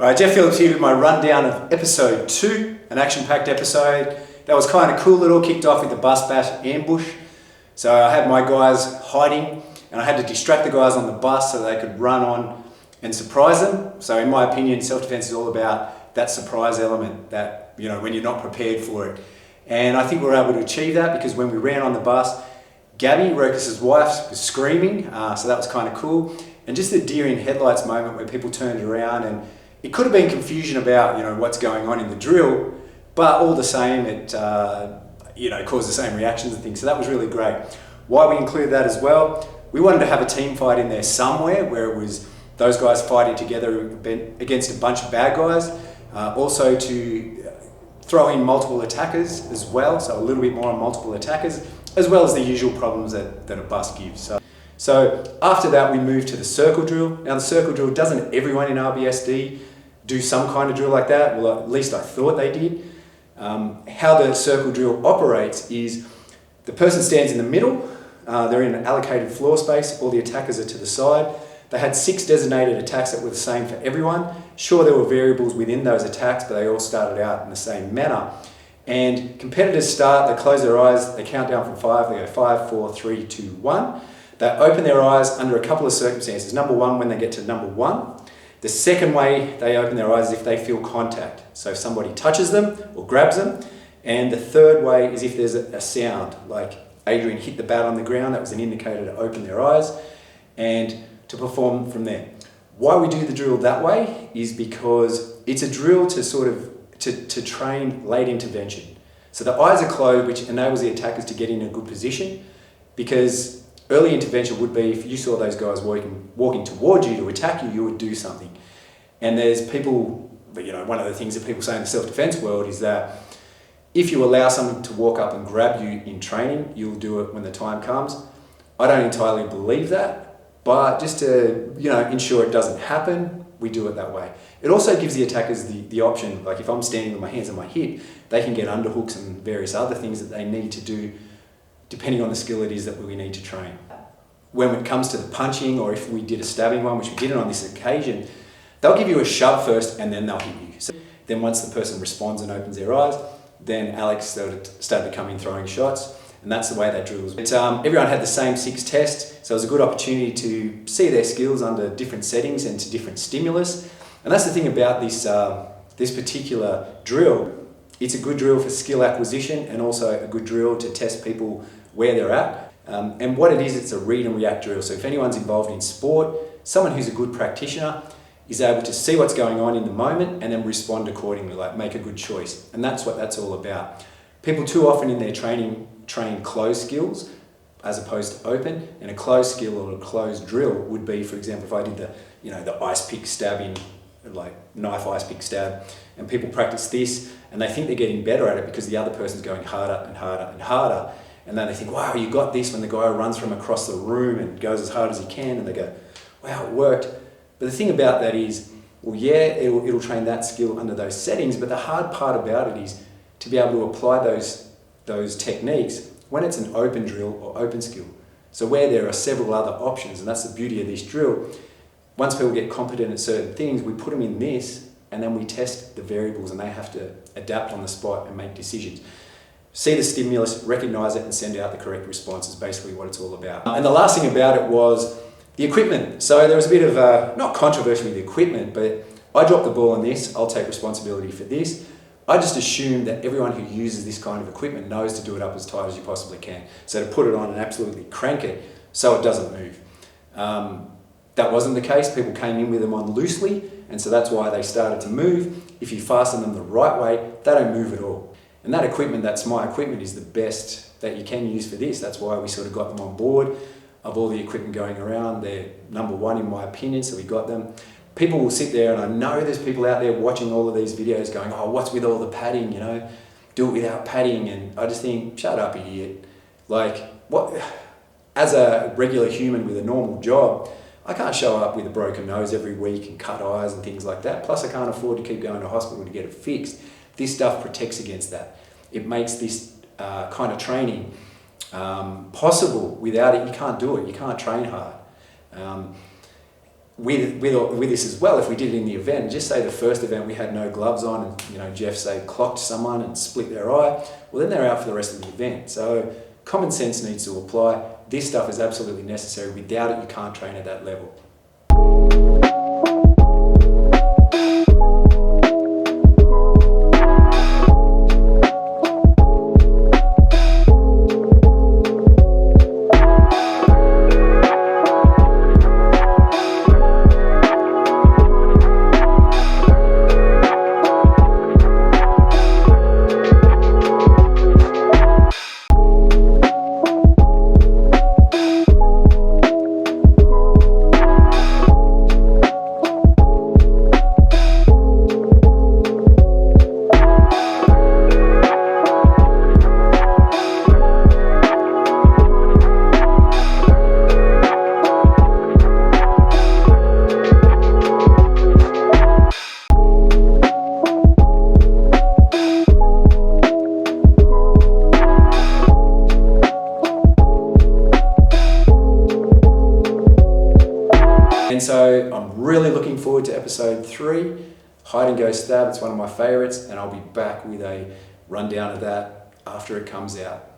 Alright, Jeff Phillips here with my rundown of episode 2, an action-packed episode. That was kind of cool. It all kicked off with the bus bash ambush. So I had my guys hiding and I had to distract the guys on the bus so they could run on and surprise them. So in my opinion, self-defense is all about that surprise element that, you know, when you're not prepared for it. And I think we were able to achieve that because when we ran on the bus, Gabby, Rokus's wife, was screaming, so that was kind of cool. And just the deer in headlights moment where people turned around, and it could have been confusion about, you know, what's going on in the drill, but all the same, it caused the same reactions and things. So that was really great. Why we included that as well, we wanted to have a team fight in there somewhere where it was those guys fighting together against a bunch of bad guys. Also to throw in multiple attackers as well, so a little bit more on multiple attackers, as well as the usual problems that a bus gives. So after that, we moved to the circle drill. Now the circle drill, doesn't everyone in RBSD do some kind of drill like that? Well, at least I thought they did. How the circle drill operates is the person stands in the middle, they're in an allocated floor space, all the attackers are to the side. They had 6 designated attacks that were the same for everyone. Sure, there were variables within those attacks, but they all started out in the same manner. And competitors start, they close their eyes, they count down from 5, they go 5, 4, 3, 2, 1. They open their eyes under a couple of circumstances. Number 1, when they get to number 1. The second way they open their eyes is if they feel contact. So if somebody touches them or grabs them. And the third way is if there's a sound, like Adrian hit the bat on the ground, that was an indicator to open their eyes and to perform from there. Why we do the drill that way is because it's a drill to sort of to train late intervention. So the eyes are closed, which enables the attackers to get in a good position, because early intervention would be if you saw those guys walking towards you to attack you, you would do something. And there's people, you know, one of the things that people say in the self-defense world is that if you allow someone to walk up and grab you in training, you'll do it when the time comes. I don't entirely believe that, but just to, you know, ensure it doesn't happen, we do it that way. It also gives the attackers the option, like if I'm standing with my hands on my hip, they can get underhooks and various other things that they need to do depending on the skill it is that we need to train. When it comes to the punching, or if we did a stabbing one, which we didn't on this occasion, they'll give you a shove first and then they'll hit you. So then once the person responds and opens their eyes, then Alex started coming throwing shots, and that's the way that drill was. Everyone had the same 6 tests, so it was a good opportunity to see their skills under different settings and to different stimulus. And that's the thing about this particular drill. It's a good drill for skill acquisition and also a good drill to test people where they're at. And what it is, it's a read and react drill. So if anyone's involved in sport, someone who's a good practitioner is able to see what's going on in the moment and then respond accordingly, like make a good choice. And that's what that's all about. People too often in their training train closed skills as opposed to open, and a closed skill or a closed drill would be, for example, if I did the ice pick stabbing, like knife ice pick stab, and people practice this and they think they're getting better at it because the other person's going harder and harder and harder, and then they think, wow, you got this, when the guy runs from across the room and goes as hard as he can, and they go, wow, it worked. But the thing about that is, well, yeah, it'll train that skill under those settings, but the hard part about it is to be able to apply those techniques when it's an open drill or open skill. So where there are several other options, and that's the beauty of this drill. Once people get competent at certain things, we put them in this, and then we test the variables, and they have to adapt on the spot and make decisions. See the stimulus, recognize it, and send out the correct response is basically what it's all about. And the last thing about it was the equipment. So there was a bit of, not controversy with the equipment, but I dropped the ball on this, I'll take responsibility for this. I just assume that everyone who uses this kind of equipment knows to do it up as tight as you possibly can. So to put it on and absolutely crank it so it doesn't move. That wasn't the case. People came in with them on loosely, and so that's why they started to move. If you fasten them the right way, they don't move at all. And that equipment, that's my equipment, is the best that you can use for this. That's why we sort of got them on board. Of all the equipment going around, they're number 1 in my opinion, so we got them. People will sit there, and I know there's people out there watching all of these videos going, oh, what's with all the padding, you know? Do it without padding. And I just think, shut up, idiot. Like, what? As a regular human with a normal job, I can't show up with a broken nose every week and cut eyes and things like that. Plus I can't afford to keep going to hospital to get it fixed. This stuff protects against that. It makes this kind of training possible. Without it, you can't do it. You can't train hard. with this as well, if we did it in the event, just say the first event we had no gloves on and, you know, Jeff, say, clocked someone and split their eye, well, then they're out for the rest of the event. So common sense needs to apply. This stuff is absolutely necessary. Without it, you can't train at that level. And so I'm really looking forward to episode 3, Hide and Go Stab. It's one of my favorites, and I'll be back with a rundown of that after it comes out.